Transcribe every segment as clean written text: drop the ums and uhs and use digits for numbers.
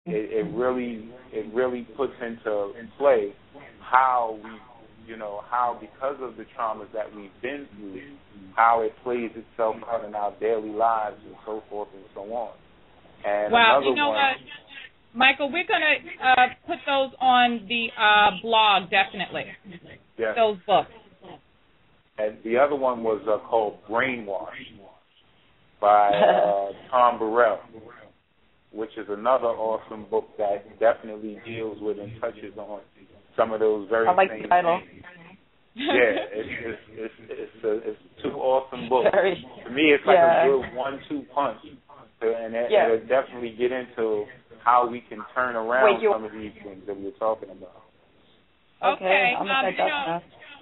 it really puts into play how how because of the traumas that we've been through, how it plays itself out in our daily lives and so forth and so on. And well, you know what, Michael, we're going to put those on the blog, definitely, yes. Those books. And the other one was called Brainwash by Tom Burrell, which is another awesome book that definitely deals with and touches on some of those very I like same the title. things. Yeah, it's two awesome books. To me, it's like a good 1-2 punch, and it'll definitely get into how we can turn around some of these things that we were talking about. Okay,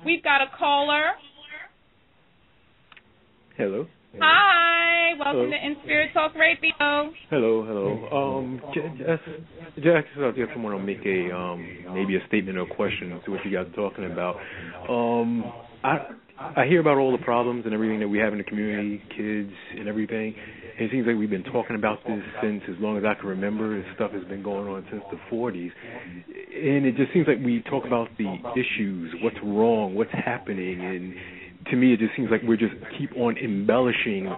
we've got a caller. Hello. Hi, welcome to Inspirit Talk Radio. Hello. Just I guess someone will make a maybe a statement or question to what you guys are talking about. I hear about all the problems and everything that we have in the community, kids and everything. And it seems like we've been talking about this since as long as I can remember. This stuff has been going on since the 40s. And it just seems like we talk about the issues, what's wrong, what's happening, and to me, it just seems like we're just keep on embellishing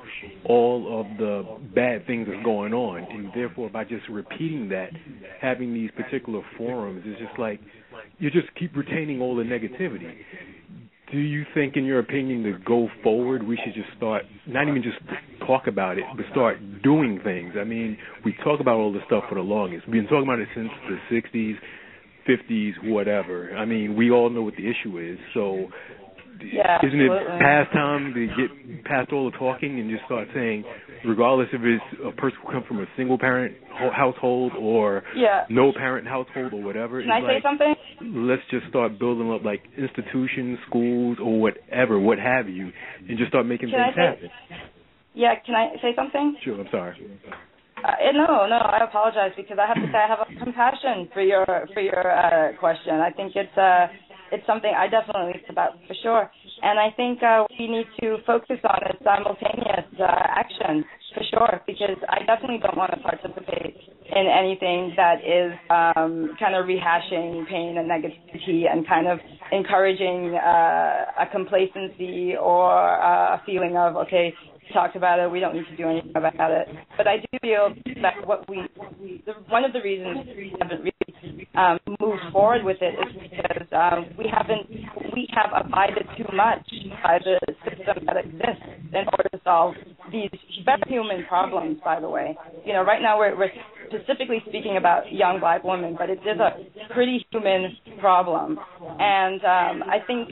all of the bad things that's going on. And therefore, by just repeating that, having these particular forums, it's just like you just keep retaining all the negativity. Do you think, in your opinion, to go forward, we should just start, not even just talk about it, but start doing things? I mean, we talk about all this stuff for the longest. We've been talking about it since the 60s, 50s, whatever. I mean, we all know what the issue is, so... Yeah, isn't it past time to get past all the talking and just start saying, regardless if it's a person who comes from a single-parent household or no-parent household or whatever? Can I say something? Let's just start building up, like, institutions, schools, or whatever, what have you, and just start making things happen. Yeah, can I say something? Sure, I'm sorry. No, I apologize, because I have to say I have a compassion for your question. I think it's something I definitely think about for sure. And I think we need to focus on a simultaneous action for sure, because I definitely don't want to participate in anything that is kind of rehashing pain and negativity and kind of encouraging a complacency or a feeling of, okay, we talked about it, we don't need to do anything about it. But I do feel that one of the reasons we haven't really moved forward with it is because we have abided too much by the system that exists in order to solve these very human problems, by the way. You know, right now we're specifically speaking about young black women, but it is a pretty human problem. And I think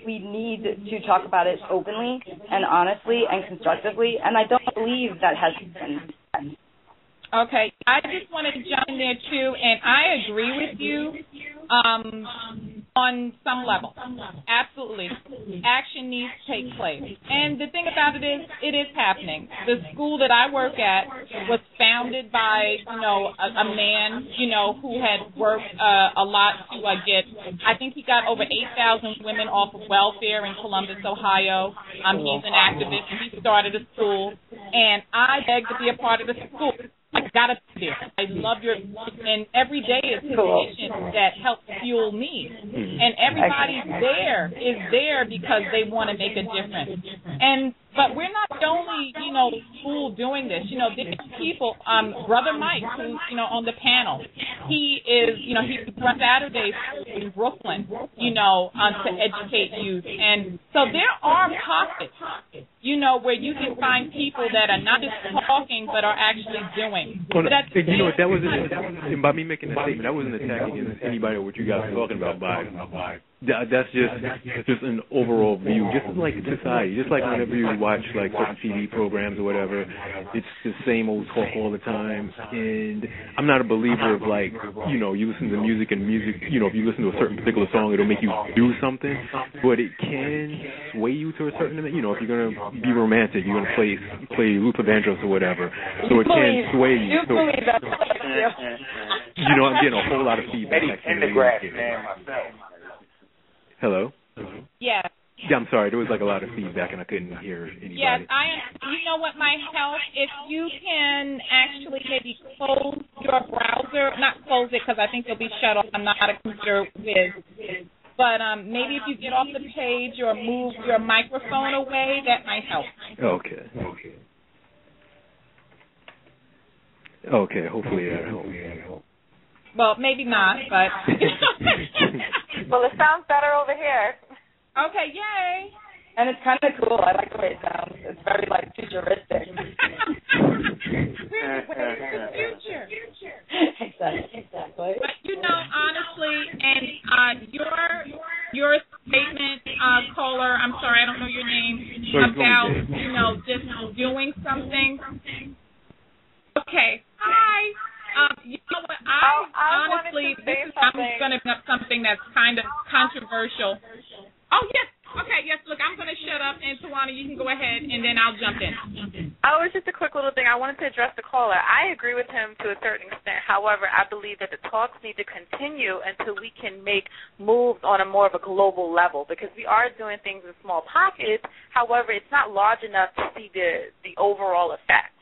we need to talk about it openly and honestly and constructively, and I don't believe that has happened. Okay, I just want to jump in there, too, and I agree with you on some level. Absolutely. Action needs to take place. And the thing about it is happening. The school that I work at was founded by, a man, who had worked a lot to get, I think he got over 8,000 women off of welfare in Columbus, Ohio. He's an activist. He started a school, and I begged to be a part of the school. I got to be there. I love your, and every day is his mission that helps fuel me. And everybody there is there because they want to make a difference. But we're not the only, school doing this. There's people, Brother Mike, who's, on the panel. He is, he runs Saturdays in Brooklyn, to educate youth. And so there are pockets, where you can find people that are not just talking but are actually doing. Well, that wasn't, by me making that statement, that wasn't attacking anybody or what you guys are talking about. That's just an overall view, just like society, just like whenever you watch like certain TV programs or whatever, it's the same old talk all the time. And I'm not a believer of like, you listen to music and if you listen to a certain particular song, it'll make you do something, but it can sway you to a certain, if you're gonna be romantic, you're gonna play Luther Vandross or whatever, so it can sway you. So, I'm getting a whole lot of feedback. Pendergrass, man, myself. Hello? Yeah. I'm sorry, there was like a lot of feedback and I couldn't hear anybody. Yes, you know what might help? If you can actually maybe close your browser, not close it because I think you'll be shut off. I'm not a computer whiz. But maybe if you get off the page or move your microphone away, that might help. Okay, hopefully that helps. Well, maybe not, but... Well, it sounds better over here. Okay, yay. And it's kind of cool. I like the way it sounds. It's very, like, futuristic. Future. Exactly. But, you know, honestly, and your statement, caller, I'm sorry, I don't know your name, about, you know, just doing something. Okay. Hi. You know what? Honestly, I'm going to bring up something that's kind of controversial. Oh, yes. Okay, yes, look, I'm going to shut up, and Tawana, you can go ahead, and then I'll jump in. Oh, it's just a quick little thing. I wanted to address the caller. I agree with him to a certain extent. However, I believe that the talks need to continue until we can make moves on a more of a global level, because we are doing things in small pockets. However, it's not large enough to see the overall effect.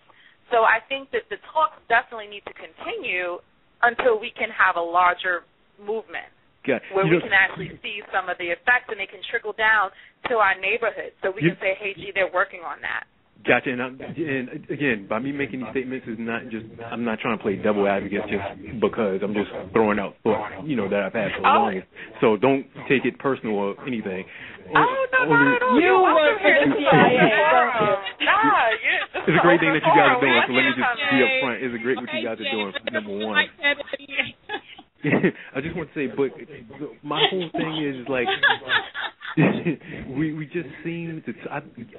So I think that the talks definitely need to continue until we can have a larger movement. Where we can actually see some of the effects, and they can trickle down to our neighborhood, so we can say, hey, gee, they're working on that. Gotcha. And again, by me making these statements is not just, I'm not trying to play devil advocate just because. I'm just throwing out thoughts, that I've had for long. So don't take it personal or anything. No, not at all. You work for the CIA. It's a great thing that you guys are doing, so let me just be up front. It's a great what you guys are doing, number one. I just want to say, but my whole thing is like, we just seem to,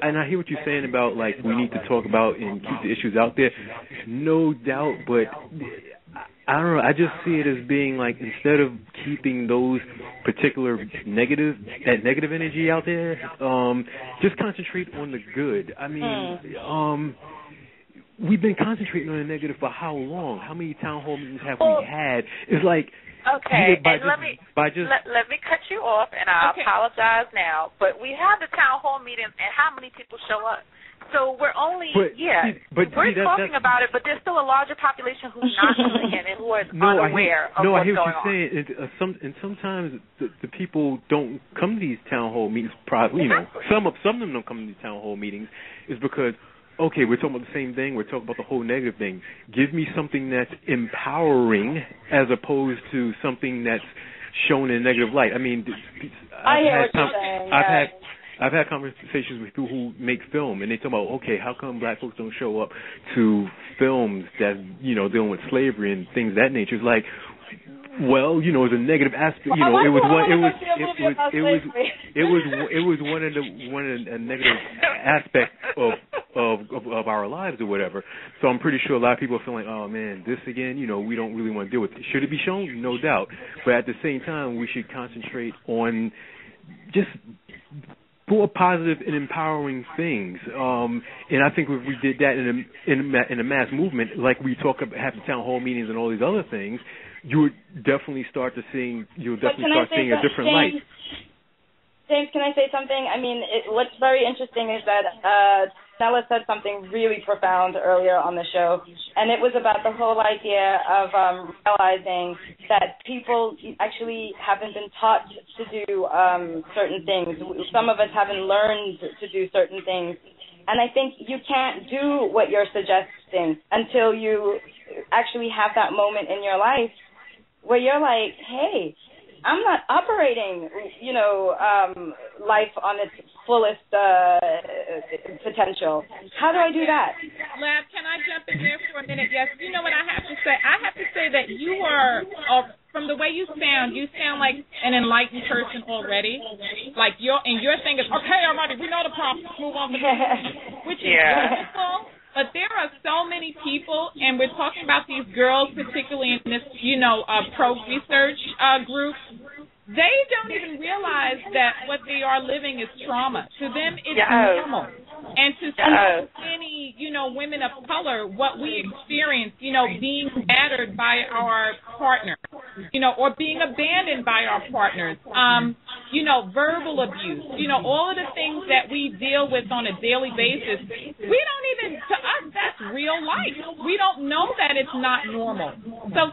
and I hear what you're saying about like we need to talk about and keep the issues out there, no doubt. But I don't know. I just see it as being like instead of keeping those particular negative energy out there, just concentrate on the good. I mean, we've been concentrating on the negative for how long? How many town hall meetings have we had? It's like, okay, and let me cut you off, and I apologize now, but we have the town hall meetings, and how many people show up? So we're only, we're talking about it, but there's still a larger population who's not coming in and who is unaware of what's going on. I hear what you're saying. And sometimes the people don't come to these town hall meetings. Some of them don't come to these town hall meetings is because, okay, we're talking about the same thing. We're talking about the whole negative thing. Give me something that's empowering as opposed to something that's shown in a negative light. I mean, I've had conversations with people who make film, and they talk about, okay, how come black folks don't show up to films that, dealing with slavery and things of that nature? It's like, well, it's a negative aspect. It was one of the negative aspects of our lives or whatever. So I'm pretty sure a lot of people are feeling, oh man, this again. We don't really want to deal with it. Should it be shown? No doubt. But at the same time, we should concentrate on just more positive and empowering things. And I think if we did that in a mass movement, like we talk about having town hall meetings and all these other things, you would definitely start seeing a different light. James, can I say something? I mean, what's very interesting is that Nella said something really profound earlier on the show, and it was about the whole idea of realizing that people actually haven't been taught to do certain things. Some of us haven't learned to do certain things. And I think you can't do what you're suggesting until you actually have that moment in your life where you're like, hey, I'm not operating, life on its fullest potential. How do I do that? Lab, can I jump in there for a minute? Yes. You know what I have to say? I have to say that you are, from the way you sound like an enlightened person already. Like your thing is, okay, I'm ready. We know the problem. Let's move on to the which is beautiful. But there are so many people, and we're talking about these girls, particularly in this, pro-research group. They don't even realize that what they are living is trauma. To them, it's normal. And to so many, women of color, what we experience, being battered by our partner, or being abandoned by our partners, verbal abuse, all of the things that we deal with on a daily basis, we don't even, to us, that's real life. We don't know that it's not normal. So